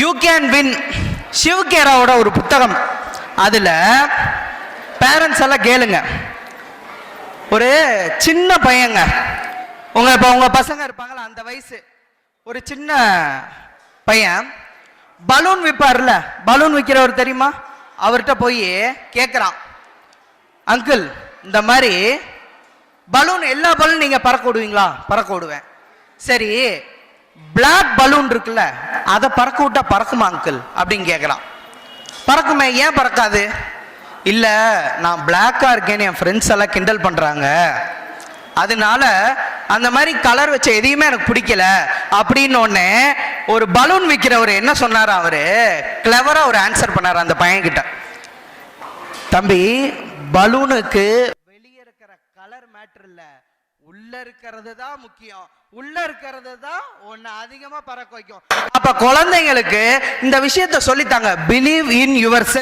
You can win, சிவகேராவோட ஒரு புத்தகம். அதுல பேரண்ட்ஸ் எல்லாம் கேளுங்க. ஒரு சின்ன பையங்க, இப்போ உங்க பசங்க இருப்பாங்களா அந்த வயசு, ஒரு சின்ன பையன் பலூன் விற்பார்ல, பலூன் விற்கிறவர் தெரியுமா, அவர்கிட்ட போய் கேட்குறான், அங்கிள் இந்த மாதிரி பலூன் எல்லா பலூன் நீங்க பறக்க விடுவீங்களா? பறக்க விடுவேன். சரி, பிளாக் பலூன் இருக்குல்ல, அதை பறக்க விட்டா பறக்குமா அங்கிள் அப்படின்னு கேட்குறான். பறக்குமே, ஏன் பறக்காது? இல்ல நான் பிளாக்கா இருக்கேன்னு என் ஃப்ரெண்ட்ஸ் எல்லாம் கிண்டல் பண்றாங்க, அதனால அந்த மாதிரி கலர் வச்ச எதையுமே எனக்கு பிடிக்கல அப்படின்னு ஒன்னே ஒரு பலூன் விற்கிறவர் என்ன சொன்னார், அவரு கிளவரா ஒரு ஆன்சர் பண்ணார் அந்த பையன் கிட்ட. தம்பி, பலூனுக்கு வெளியே இருக்கிற கலர் மேட்டர் இல்ல, உள்ள இருக்கிறது தான் முக்கியம். உள்ள இருக்கிறது தான் ஒன்னு அதிகமா பறக்க வைக்கும். அப்ப குழந்தைங்களுக்கு இந்த விஷயத்த சொல்லித்தாங்க, பிலீவ் இன் யுவர் செல்ஃப்.